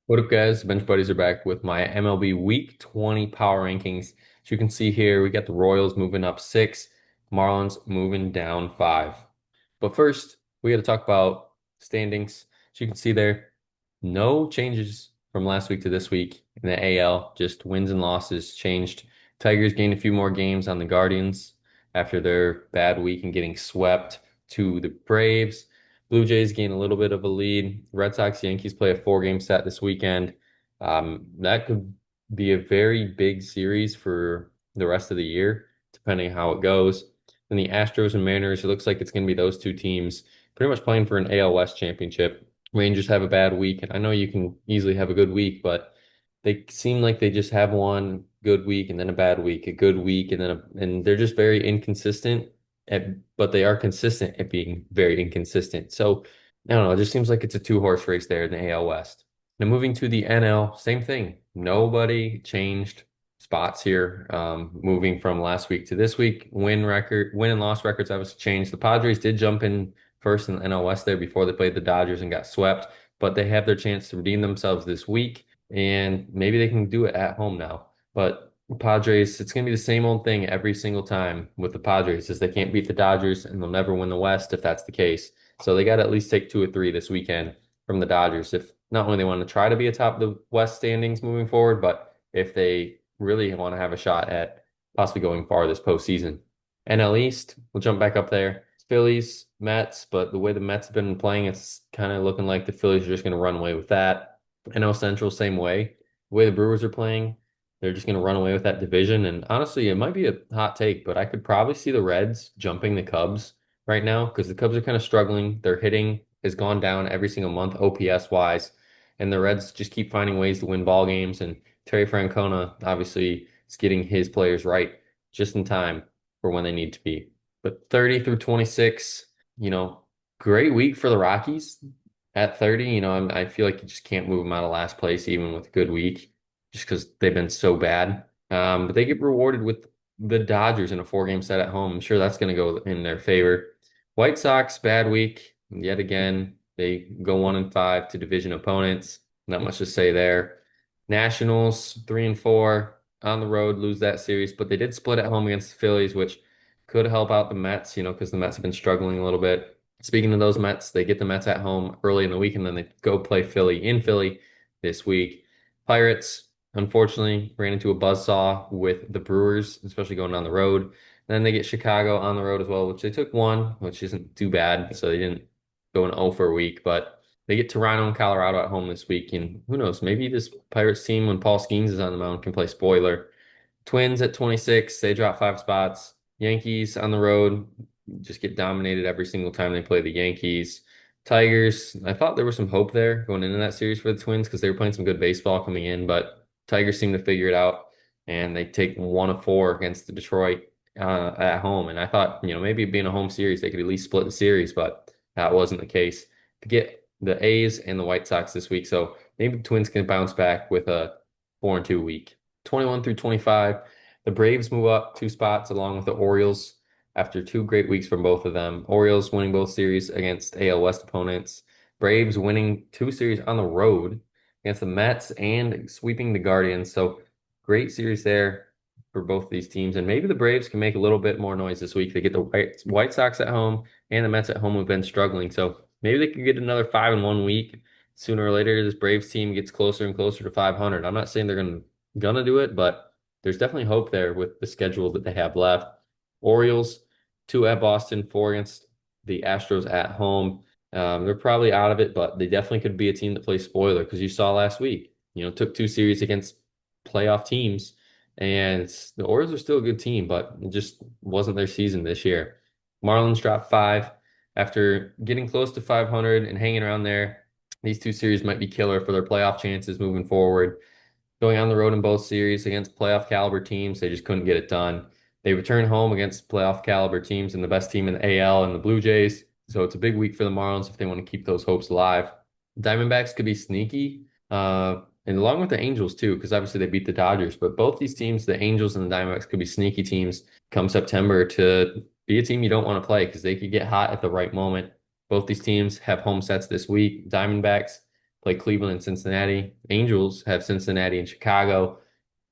What up, guys? Bench Buddies are back with my MLB Week 20 power rankings. As you can see here, we got the Royals moving up 6, Marlins moving down 5. But first, we got to talk about standings. As you can see there, no changes from last week to this week in the AL, just wins and losses changed. Tigers gained a few more games on the Guardians after their bad week and getting swept to the Braves. Blue Jays gain a little bit of a lead. Red Sox, Yankees play a 4-game set this weekend. That could be a very big series for the rest of the year, depending how it goes. Then the Astros and Mariners, it looks like it's going to be those two teams pretty much playing for an AL West championship. Rangers have a bad week, and I know you can easily have a good week, but they seem like they just have one good week and then a bad week, a good week, and they're just very inconsistent but they are consistent at being very inconsistent. So I don't know. It just seems like it's a two-horse race there in the AL West. Now moving to the NL, same thing. Nobody changed spots here. Moving from last week to this week, win and loss records obviously changed. The Padres did jump in first in the NL West there before they played the Dodgers and got swept, but they have their chance to redeem themselves this week, and maybe they can do it at home now. But Padres, it's going to be the same old thing every single time with the Padres, is they can't beat the Dodgers and they'll never win the West if that's the case. So they got to at least take 2 or 3 this weekend from the Dodgers if not only they want to try to be atop the West standings moving forward, but if they really want to have a shot at possibly going far this postseason. NL East, we'll jump back up there. Phillies, Mets, but the way the Mets have been playing, it's kind of looking like the Phillies are just going to run away with that. NL Central, same way. The way the Brewers are playing, they're just going to run away with that division. And honestly, it might be a hot take, but I could probably see the Reds jumping the Cubs right now because the Cubs are kind of struggling. Their hitting has gone down every single month, OPS wise, and the Reds just keep finding ways to win ball games. And Terry Francona obviously is getting his players right just in time for when they need to be. But 30 through 26, great week for the Rockies at 30. I feel like you just can't move them out of last place even with a good week just because they've been so bad. But they get rewarded with the Dodgers in a 4-game set at home. I'm sure that's going to go in their favor. White Sox, bad week yet again. They go 1-5 to division opponents. Not much to say there. Nationals, 3-4 on the road, lose that series, but they did split at home against the Phillies, which could help out the Mets, because the Mets have been struggling a little bit. Speaking of those Mets, they get the Mets at home early in the week, and then they go play Philly in Philly this week. Pirates, unfortunately, ran into a buzzsaw with the Brewers, especially going on the road. Then they get Chicago on the road as well, which they took one, which isn't too bad. So they didn't go an 0 for a week, but they get Toronto and Colorado at home this week. And who knows, maybe this Pirates team, when Paul Skeens is on the mound, can play spoiler. Twins at 26, they drop 5 spots. Yankees on the road just get dominated every single time they play the Yankees. Tigers, I thought there was some hope there going into that series for the Twins because they were playing some good baseball coming in, but Tigers seem to figure it out and they take 1 of 4 against the Detroit at home. And I thought, maybe being a home series, they could at least split the series, but that wasn't the case. To get the A's and the White Sox this week, so maybe the Twins can bounce back with a 4-2 week. 21 through 25, the Braves move up 2 spots along with the Orioles after 2 great weeks from both of them. Orioles winning both series against AL West opponents. Braves winning 2 series on the road against the Mets and sweeping the Guardians. So great series there for both these teams. And maybe the Braves can make a little bit more noise this week. They get the White Sox at home and the Mets at home have been struggling. So maybe they could get another 5-1 week. Sooner or later, this Braves team gets closer and closer to 500. I'm not saying they're gonna do it, but there's definitely hope there with the schedule that they have left. Orioles, 2 at Boston, 4 against the Astros at home. They're probably out of it, but they definitely could be a team that plays spoiler because you saw last week, took 2 series against playoff teams, and the Orioles are still a good team, but it just wasn't their season this year. Marlins dropped 5 after getting close to 500 and hanging around there. These 2 series might be killer for their playoff chances moving forward. Going on the road in both series against playoff caliber teams, they just couldn't get it done. They return home against playoff caliber teams and the best team in the AL and the Blue Jays. So it's a big week for the Marlins if they want to keep those hopes alive. Diamondbacks could be sneaky, and along with the Angels too, because obviously they beat the Dodgers. But both these teams, the Angels and the Diamondbacks, could be sneaky teams come September to be a team you don't want to play because they could get hot at the right moment. Both these teams have home sets this week. Diamondbacks play Cleveland and Cincinnati. Angels have Cincinnati and Chicago.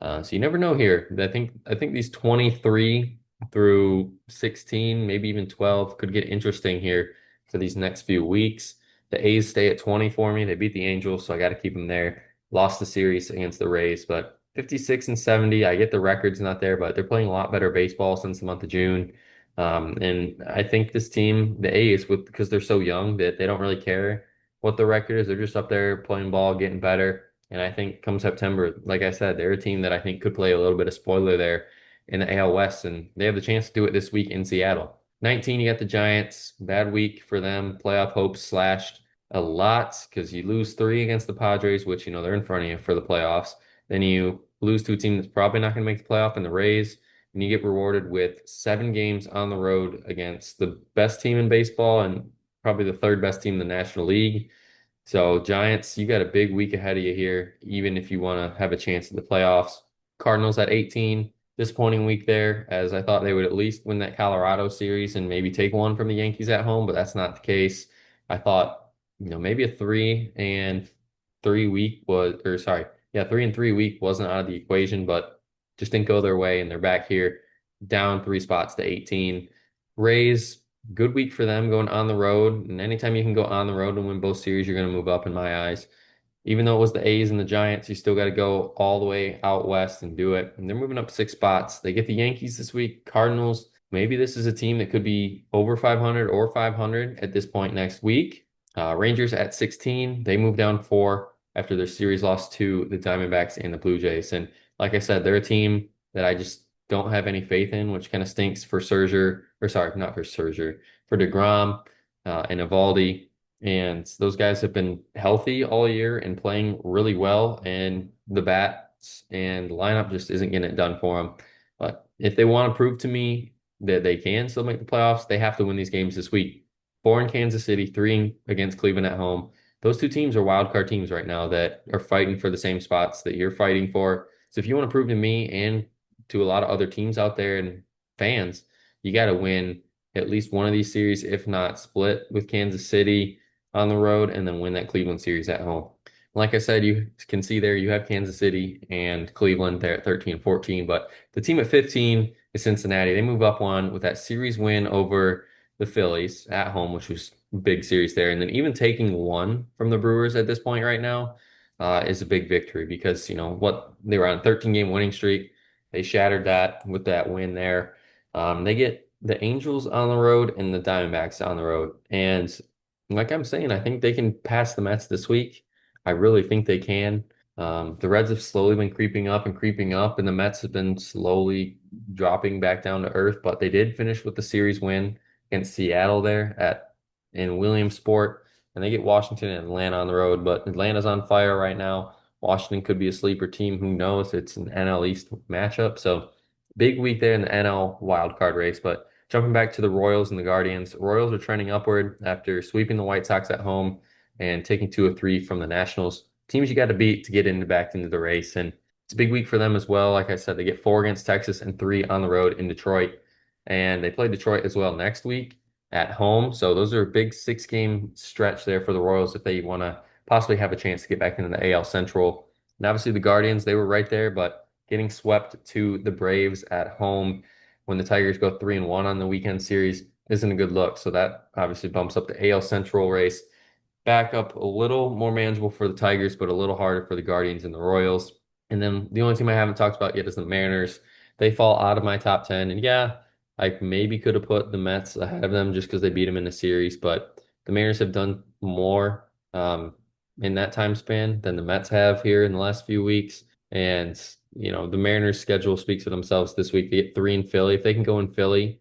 So you never know here. I think these 23 through 16, maybe even 12 could get interesting here for these next few weeks. The A's stay at 20 for me. They beat the Angels, so I got to keep them there. Lost the series against the Rays, but 56 and 70, I get the record's not there, but they're playing a lot better baseball since the month of June. And I think this team, the A's, because they're so young that they don't really care what the record is. They're just up there playing ball, getting better. And I think come September, like I said, they're a team that I think could play a little bit of spoiler there in the AL West, and they have the chance to do it this week in Seattle. 19, you got the Giants. Bad week for them. Playoff hopes slashed a lot because you lose three against the Padres, which, they're in front of you for the playoffs. Then you lose to a team that's probably not going to make the playoff in the Rays, and you get rewarded with 7 games on the road against the best team in baseball and probably the third best team in the National League. So Giants, you got a big week ahead of you here, even if you want to have a chance at the playoffs. Cardinals at 18, disappointing week there, as I thought they would at least win that Colorado series and maybe take one from the Yankees at home, but that's not the case. I thought, maybe a 3-3 week was, or sorry, yeah, 3-3 week wasn't out of the equation, but just didn't go their way, and they're back here down 3 spots to 18. Rays, good week for them going on the road. And anytime you can go on the road and win both series, you're going to move up in my eyes. Even though it was the A's and the Giants, you still got to go all the way out west and do it. And they're moving up 6 spots. They get the Yankees this week, Cardinals. Maybe this is a team that could be over 500 or 500 at this point next week. Rangers at 16, they moved down 4 after their series loss to the Diamondbacks and the Blue Jays. And like I said, they're a team that I just don't have any faith in, which kind of stinks for Scherzer, or sorry, not for Scherzer, for DeGrom and Evaldi. And those guys have been healthy all year and playing really well, and the bats and lineup just isn't getting it done for them. But if they want to prove to me that they can still make the playoffs, they have to win these games this week. 4 in Kansas City, 3 against Cleveland at home. Those two teams are wild card teams right now that are fighting for the same spots that you're fighting for. So if you want to prove to me and to a lot of other teams out there and fans, you got to win at least one of these series, if not split with Kansas City on the road and then win that Cleveland series at home. Like I said, you can see there you have Kansas City and Cleveland there at 13 and 14, but the team at 15 is Cincinnati. They move up one with that series win over the Phillies at home, which was a big series there. And then even taking one from the Brewers at this point right now is a big victory because, what they were on a 13-game winning streak. They shattered that with that win there. They get the Angels on the road and the Diamondbacks on the road. And like I'm saying, I think they can pass the Mets this week. I really think they can. The Reds have slowly been creeping up, and the Mets have been slowly dropping back down to earth. But they did finish with the series win against Seattle there in Williamsport, and they get Washington and Atlanta on the road. But Atlanta's on fire right now. Washington could be a sleeper team. Who knows? It's an NL East matchup, so big week there in the NL wild card race. But jumping back to the Royals and the Guardians, Royals are trending upward after sweeping the White Sox at home and taking 2 of 3 from the Nationals. Teams you got to beat to get back into the race, and it's a big week for them as well. Like I said, they get 4 against Texas and 3 on the road in Detroit, and they play Detroit as well next week at home. So those are a big 6-game stretch there for the Royals if they want to possibly have a chance to get back into the AL Central. And obviously the Guardians, they were right there, but getting swept to the Braves at home when the Tigers go 3-1 on the weekend series isn't a good look. So that obviously bumps up the AL Central race back up a little more manageable for the Tigers, but a little harder for the Guardians and the Royals. And then the only team I haven't talked about yet is the Mariners. They fall out of my top 10. And yeah, I maybe could have put the Mets ahead of them just because they beat them in the series, but the Mariners have done more in that time span than the Mets have here in the last few weeks. And, the Mariners' schedule speaks for themselves this week. They get 3 in Philly. If they can go in Philly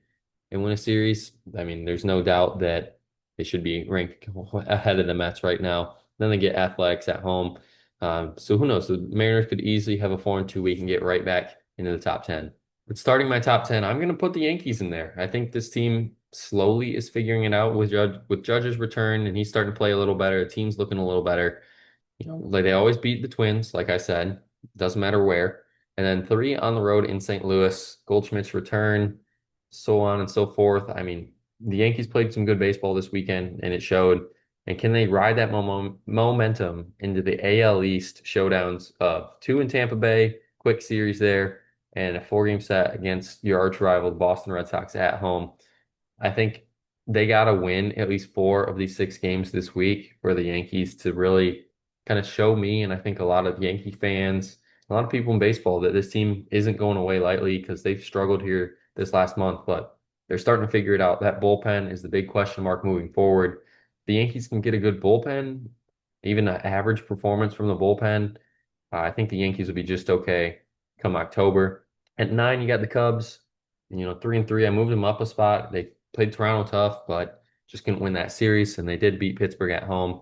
and win a series, I mean, there's no doubt that they should be ranked ahead of the Mets right now. Then they get Athletics at home. So who knows? The Mariners could easily have a 4-2 week and get right back into the top 10. But starting my top 10, I'm going to put the Yankees in there. I think this team slowly is figuring it out with Judge's return, and he's starting to play a little better. The team's looking a little better. Like they always beat the Twins, like I said. Doesn't matter where. And then 3 on the road in St. Louis. Goldschmidt's return, so on and so forth. I mean, the Yankees played some good baseball this weekend, and it showed. And can they ride that momentum into the AL East showdowns of two in Tampa Bay, quick series there, and a four-game set against your arch rival, the Boston Red Sox at home? I think they got to win at least four of these six games this week for the Yankees to really kind of show me, and I think a lot of Yankee fans, a lot of people in baseball, that this team isn't going away lightly because they've struggled here this last month, but they're starting to figure it out. That bullpen is the big question mark moving forward. The Yankees can get a good bullpen, even an average performance from the bullpen. I think the Yankees will be just okay come October. At nine, you got the Cubs. 3-3. I moved them up a spot. They played Toronto tough, but just couldn't win that series. And they did beat Pittsburgh at home.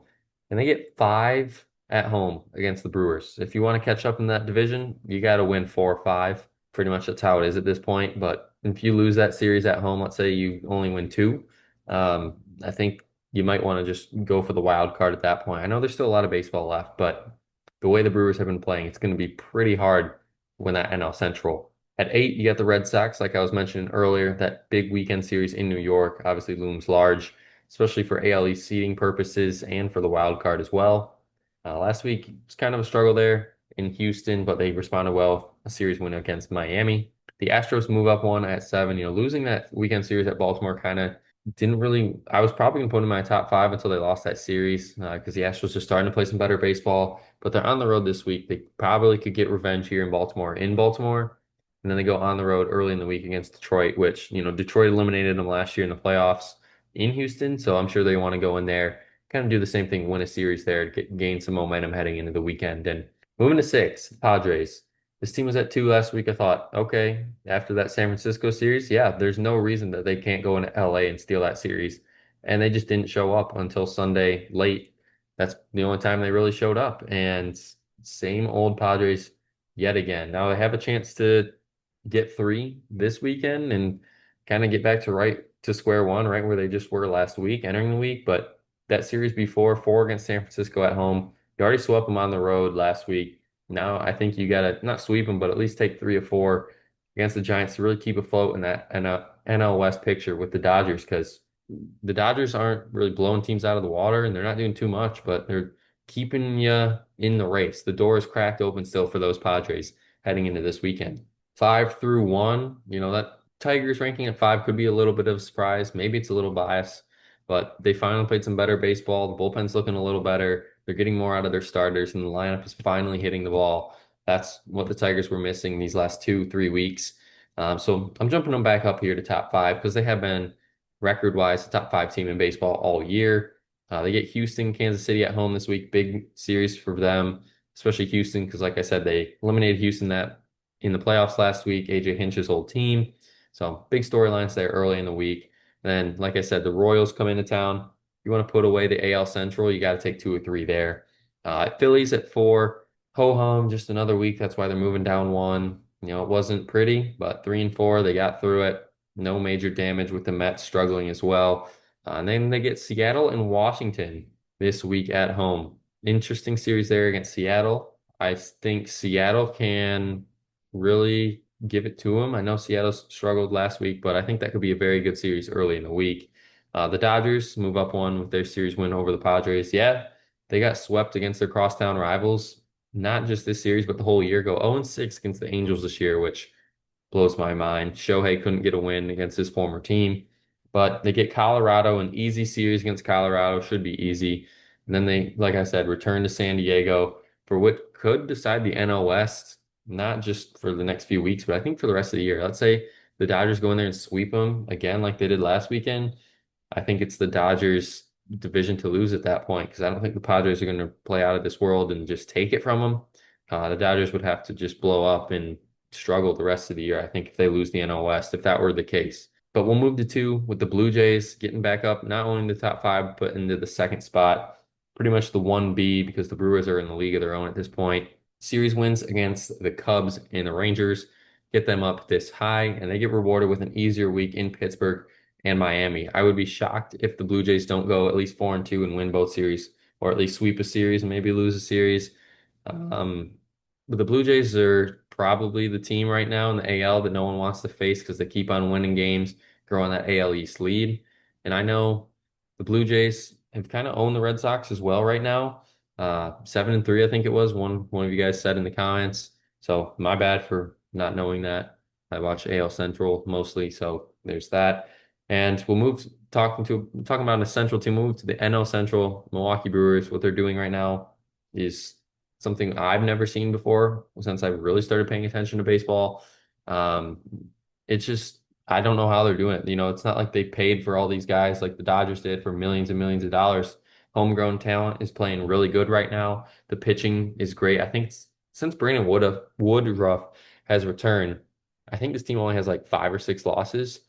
And they get five at home against the Brewers. If you want to catch up in that division, you got to win four or five. Pretty much that's how it is at this point. But if you lose that series at home, let's say you only win two, I think you might want to just go for the wild card at that point. I know there's still a lot of baseball left, but the way the Brewers have been playing, it's going to be pretty hard to win that NL Central. At eight, you got the Red Sox, like I was mentioning earlier. That big weekend series in New York obviously looms large, especially for ALE seeding purposes and for the wild card as well. Last week, it's kind of a struggle there in Houston, but they responded well. A series win against Miami. The Astros move up one at seven. Losing that weekend series at Baltimore kind of didn't really. I was probably going to put them in my top five until they lost that series because the Astros are starting to play some better baseball, but they're on the road this week. They probably could get revenge here in Baltimore. And then they go on the road early in the week against Detroit, which, Detroit eliminated them last year in the playoffs in Houston. So I'm sure they want to go in there, kind of do the same thing, win a series there to gain some momentum heading into the weekend. And moving to six, the Padres. This team was at two last week. I thought, okay, after that San Francisco series, yeah, there's no reason that they can't go into LA and steal that series. And they just didn't show up until Sunday late. That's the only time they really showed up. And same old Padres yet again. Now they have a chance to get three this weekend and kind of get back to right to square one, right where they just were last week, entering the week. But that series before, four against San Francisco at home, you already swept them on the road last week. Now I think you got to not sweep them, but at least take three or four against the Giants to really keep afloat in that NL West picture with the Dodgers because the Dodgers aren't really blowing teams out of the water and they're not doing too much, but they're keeping you in the race. The door is cracked open still for those Padres heading into this weekend. Five through one, that Tigers ranking at five could be a little bit of a surprise. Maybe it's a little biased, but they finally played some better baseball. The bullpen's looking a little better. They're getting more out of their starters, and the lineup is finally hitting the ball. That's what the Tigers were missing these last 2, 3 weeks. So I'm jumping them back up here to top five because they have been record-wise the top five team in baseball all year. They get Houston, Kansas City at home this week. Big series for them, especially Houston, because like I said, they eliminated Houston that in the playoffs last week, AJ Hinch's old team. So big storylines there early in the week. Then, like I said, the Royals come into town. You want to put away the AL Central, you got to take two or three there. Phillies at four. Ho hum, just another week. That's why they're moving down one. It wasn't pretty, but 3-4, they got through it. No major damage with the Mets struggling as well. And then they get Seattle and Washington this week at home. Interesting series there against Seattle. I think Seattle can really give it to them. I know Seattle struggled last week, but I think that could be a very good series early in the week. The Dodgers move up one with their series win over the Padres. Yeah, they got swept against their crosstown rivals, not just this series, but the whole year. Go 0-6 against the Angels this year, which blows my mind. Shohei couldn't get a win against his former team, but they get Colorado, an easy series against Colorado, should be easy. And then they, like I said, return to San Diego for what could decide the NL West, not just for the next few weeks, but I think for the rest of the year. Let's say the Dodgers go in there and sweep them again like they did last weekend. I think it's the Dodgers division to lose at that point because I don't think the Padres are going to play out of this world and just take it from them. The Dodgers would have to just blow up and struggle the rest of the year, I think, if they lose the NL West, if that were the case. But we'll move to two with the Blue Jays getting back up, not only in the top five, but into the second spot. Pretty much the 1B because the Brewers are in the league of their own at this point. Series wins against the Cubs and the Rangers get them up this high, and they get rewarded with an easier week in Pittsburgh and Miami. I would be shocked if the Blue Jays don't go at least 4-2 and win both series, or at least sweep a series and maybe lose a series. But the Blue Jays are probably the team right now in the AL that no one wants to face because they keep on winning games, growing that AL East lead. And I know the Blue Jays, have kind of owned the Red Sox as well right now. 7-3, I think it was. One of you guys said in the comments. So my bad for not knowing that. I watch AL Central mostly, so there's that. And we'll move talking about a Central team. We'll move to the NL Central. Milwaukee Brewers. What they're doing right now is something I've never seen before since I really started paying attention to baseball. Um, it's just I don't know how they're doing it. It's not like they paid for all these guys like the Dodgers did for millions and millions of dollars. Homegrown talent is playing really good right now. The pitching is great. I think since Brandon Woodruff has returned, I think this team only has like 5 or 6 losses.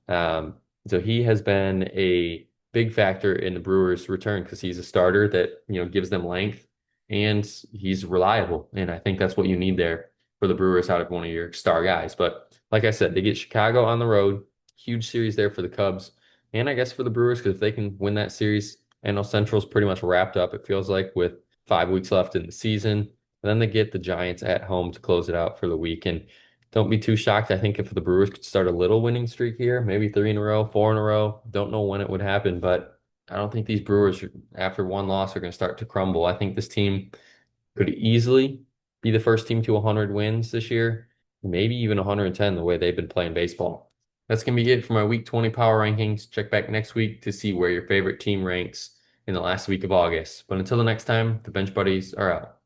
Um, so he has been a big factor in the Brewers' return because he's a starter that, gives them length and he's reliable. And I think that's what you need there for the Brewers out of one of your star guys. But like I said, they get Chicago on the road, huge series there for the Cubs, and I guess for the Brewers because if they can win that series, NL Central's pretty much wrapped up. It feels like with 5 weeks left in the season. And then they get the Giants at home to close it out for the week. And don't be too shocked. I think if the Brewers could start a little winning streak here, maybe 3 in a row, 4 in a row, don't know when it would happen, but I don't think these Brewers, after one loss, are going to start to crumble. I think this team could easily be the first team to 100 wins this year, maybe even 110 the way they've been playing baseball. That's going to be it for my week 20 power rankings. Check back next week to see where your favorite team ranks in the last week of August. But until the next time, the Bench Buddies are out.